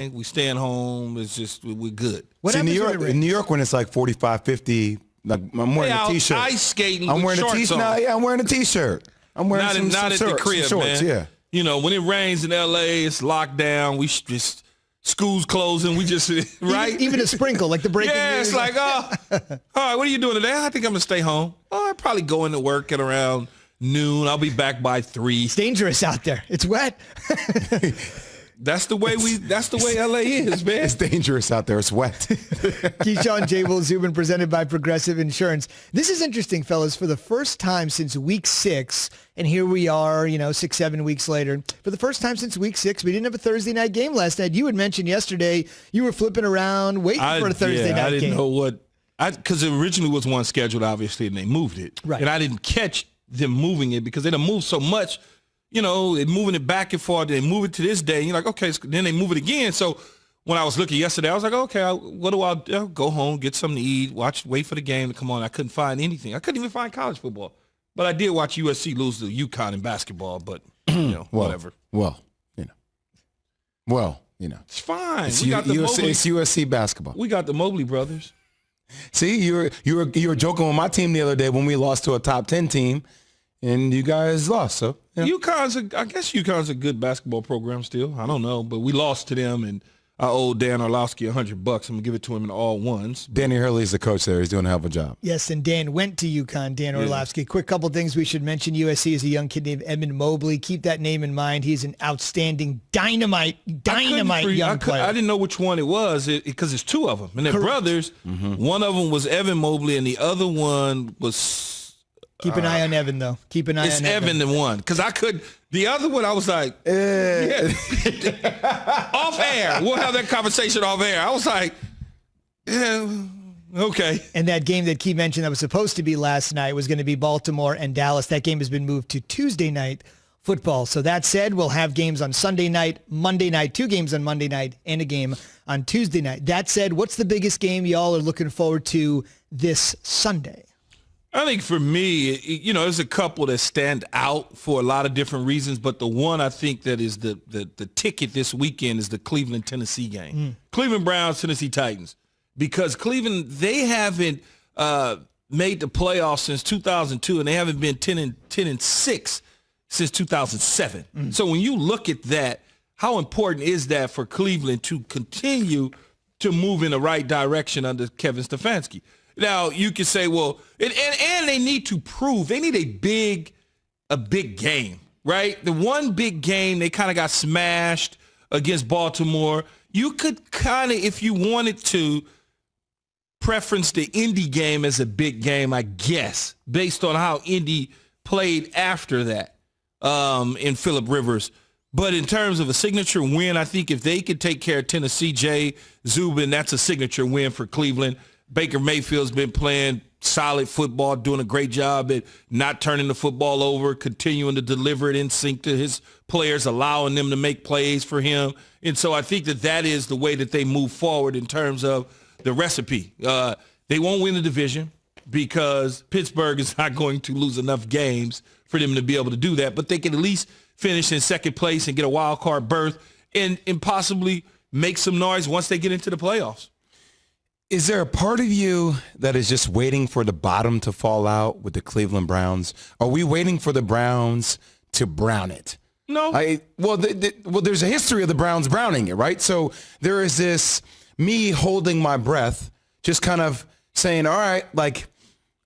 We staying home. It's just we're good. What See, happens when it rains? in New York, when it's like 45, 50, like I'm wearing a T-shirt. Ice skating. I'm with wearing a shorts T-shirt. on. Nah, yeah, I'm wearing a T-shirt. I'm wearing Not some at the shorts, crib, some shorts, man. yeah. You know, when it rains in L.A., it's locked down. We just school's closing. We just right. Even a sprinkle, like the breaking Yeah, news. it's like, all right, what are you doing today? I think I'm gonna stay home. Oh, I probably go into work at around noon. I'll be back by 3. It's dangerous out there. It's wet. That's the way LA is, man. It's dangerous out there. It's wet. Keyshawn, J. Will, Zubin, presented by Progressive Insurance. This is interesting, fellas. For the first time since week 6, and here we are, 6, 7 weeks later. For the first time since week 6, we didn't have a Thursday night game last night. You had mentioned yesterday you were flipping around, waiting for a Thursday night game. I didn't know what, because it originally was one scheduled, obviously, and they moved it. Right. And I didn't catch them moving it because they done moved so much. They're moving it back and forth. They move it to this day. And you're like, okay, then they move it again. So when I was looking yesterday, I was like, okay, what do I do? I'll go home, get something to eat, wait for the game to come on. I couldn't find anything. I couldn't even find college football. But I did watch USC lose to UConn in basketball, but, whatever. It's fine. It's, We got the Mobley. it's USC basketball. We got the Mobley brothers. See, you were joking with my team the other day when we lost to a top 10 team, and you guys lost. So I guess UConn's a good basketball program still. I don't know, but we lost to them, and I owe Dan Orlovsky $100. I'm gonna give it to him in all ones. Danny Hurley's the coach there. He's doing a hell of a job. Yes, and Dan went to UConn, Dan Orlovsky. Quick couple things we should mention. USC is a young kid named Edmund Mobley. Keep that name in mind. He's an outstanding dynamite young player. I didn't know which one it was because it's two of them, and they're brothers. Mm-hmm. One of them was Evan Mobley, and the other one was. Keep an eye on Evan, though. Keep an eye on Evan. It's Evan the one. Because the other one, I was like, off air. We'll have that conversation off air. I was like, yeah, okay. And that game that Key mentioned that was supposed to be last night was going to be Baltimore and Dallas. That game has been moved to Tuesday night football. So that said, we'll have games on Sunday night, Monday night, 2 games on Monday night, and a game on Tuesday night. That said, what's the biggest game y'all are looking forward to this Sunday? I think for me, there's a couple that stand out for a lot of different reasons, but the one I think that is the ticket this weekend is the Cleveland-Tennessee game. Cleveland Browns, Tennessee Titans. Because Cleveland, they haven't made the playoffs since 2002, and they haven't been 10-6 since 2007. So when you look at that, how important is that for Cleveland to continue to move in the right direction under Kevin Stefanski? Now, you can say, well, and they need to prove, they need a big game, right? The one big game, they kind of got smashed against Baltimore. You could kind of, if you wanted to, preference the Indy game as a big game, I guess, based on how Indy played after that in Phillip Rivers. But in terms of a signature win, I think if they could take care of Tennessee, Jay Zubin, that's a signature win for Cleveland. Baker Mayfield's been playing solid football, doing a great job at not turning the football over, continuing to deliver it in sync to his players, allowing them to make plays for him. And so I think that is the way that they move forward in terms of the recipe. They won't win the division because Pittsburgh is not going to lose enough games for them to be able to do that, but they can at least finish in second place and get a wild card berth and possibly make some noise once they get into the playoffs. Is there a part of you that is just waiting for the bottom to fall out with the Cleveland Browns? Are we waiting for the Browns to brown it? No. There's a history of the Browns browning it, right? So there is this me holding my breath, just kind of saying, all right, like,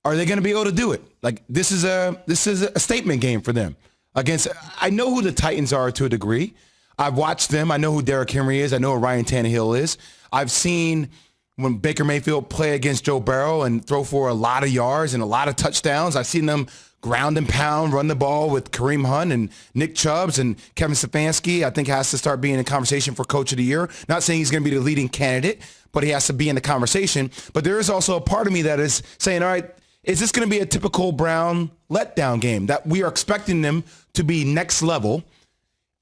are they going to be able to do it? Like, this is a statement game for them. I know who the Titans are to a degree. I've watched them. I know who Derrick Henry is. I know who Ryan Tannehill is. I've seen when Baker Mayfield play against Joe Burrow and throw for a lot of yards and a lot of touchdowns. I've seen them ground and pound, run the ball with Kareem Hunt and Nick Chubbs, and Kevin Stefanski, I think, has to start being in conversation for Coach of the Year. Not saying he's going to be the leading candidate, but he has to be in the conversation. But there is also a part of me that is saying, all right, is this going to be a typical Brown letdown game that we are expecting them to be next level,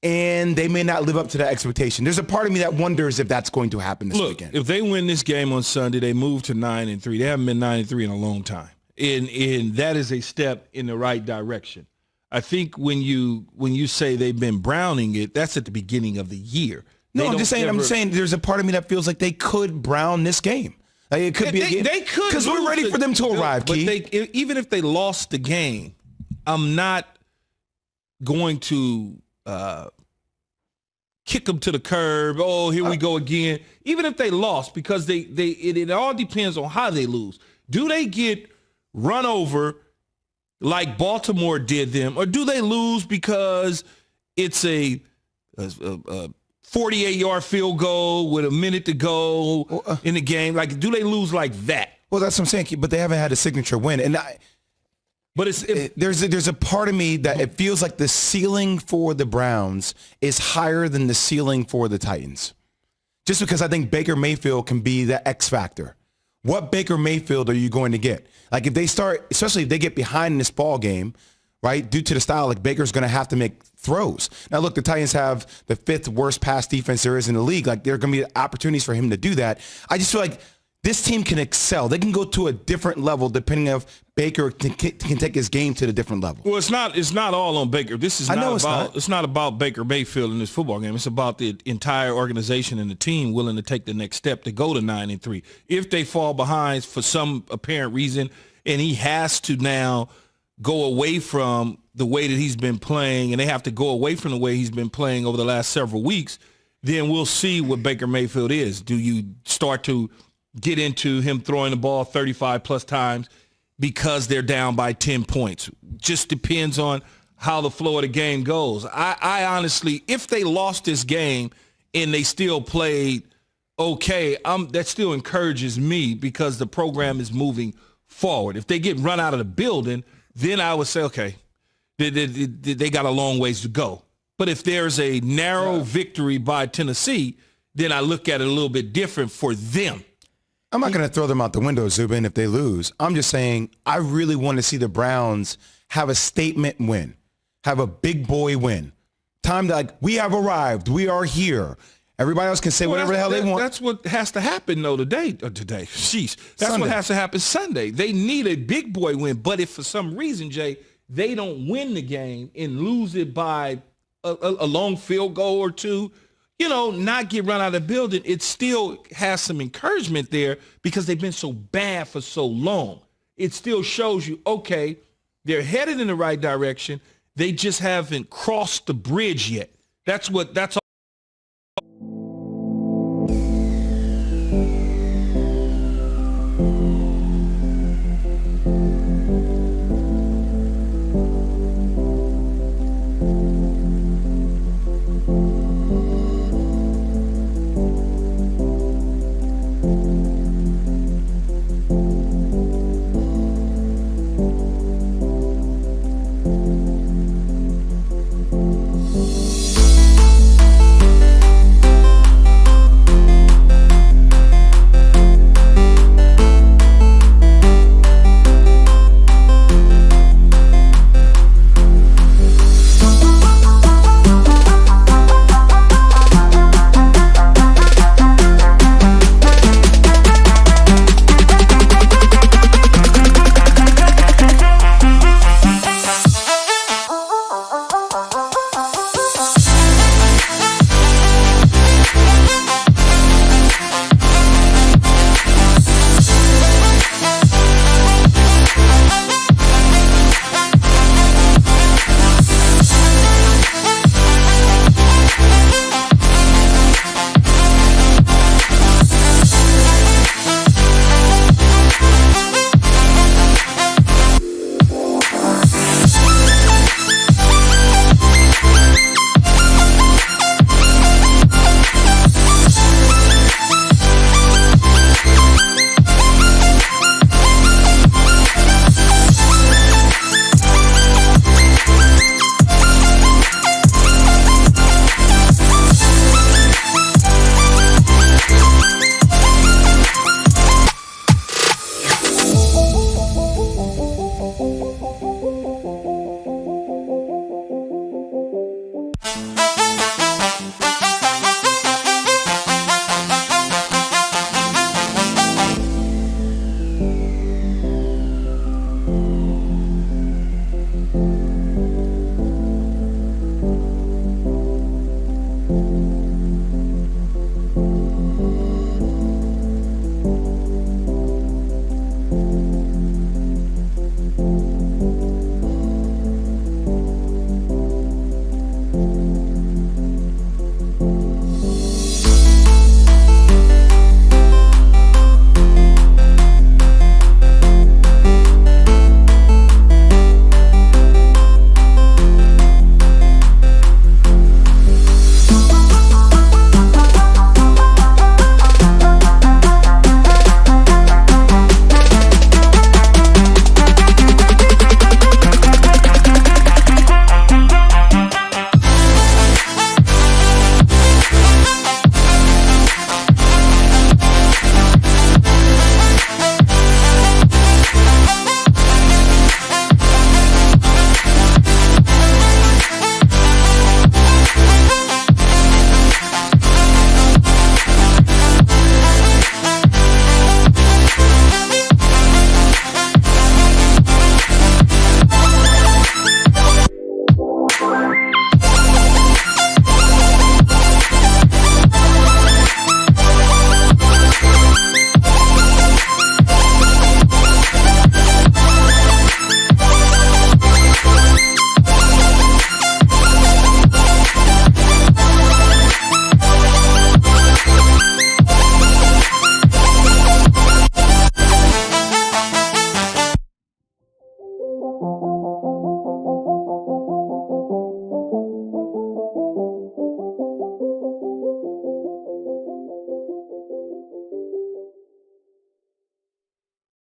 and they may not live up to that expectation? There's a part of me that wonders if that's going to happen this weekend. If they win this game on Sunday, they move to 9-3. They haven't been 9-3 in a long time. And that is a step in the right direction. I think when you say they've been browning it, that's at the beginning of the year. No, I'm just saying there's a part of me that feels like they could Brown this game. Like it could be a game. They could, because we're ready for them to arrive, but Key. Even if they lost the game, I'm not going to kick them to the curb. Oh, here we go again. Even if they lost, because it all depends on how they lose. Do they get run over like Baltimore did them, or do they lose because it's a 48-yard field goal with a minute to go in the game? Like, do they lose like that? Well, that's what I'm saying, Key, but they haven't had a signature win, and there's a part of me that it feels like the ceiling for the Browns is higher than the ceiling for the Titans. Just because I think Baker Mayfield can be the X factor. What Baker Mayfield are you going to get? Like if they start, especially if they get behind in this ball game, right, due to the style, like Baker's going to have to make throws. Now, look, the Titans have the 5th worst pass defense there is in the league. Like there are going to be opportunities for him to do that. I just feel like this team can excel. They can go to a different level depending on if Baker can take his game to the different level. Well, it's not all on Baker. This is it's not about Baker Mayfield in this football game. It's about the entire organization and the team willing to take the next step to go to 9-3. If they fall behind for some apparent reason, and he has to now go away from the way that he's been playing, and they have to go away from the way he's been playing over the last several weeks, then we'll see what Baker Mayfield is. Do you start to get into him throwing the ball 35 plus times because they're down by 10 points? Just depends on how the flow of the game goes. I honestly, if they lost this game and they still played okay, that still encourages me because the program is moving forward. If they get run out of the building, then I would say, okay, they got a long ways to go. But if there's a narrow victory by Tennessee, then I look at it a little bit different for them. I'm not going to throw them out the window, Zubin, if they lose. I'm just saying I really want to see the Browns have a statement win, have a big boy win. Time to, like, we have arrived. We are here. Everybody else can say whatever the hell they want. That's what has to happen, though, today. Sheesh. That's Sunday. what has to happen Sunday. They need a big boy win. But if for some reason, Jay, they don't win the game and lose it by a long field goal or two, not get run out of the building, it still has some encouragement there because they've been so bad for so long. It still shows you, okay, they're headed in the right direction. They just haven't crossed the bridge yet. That's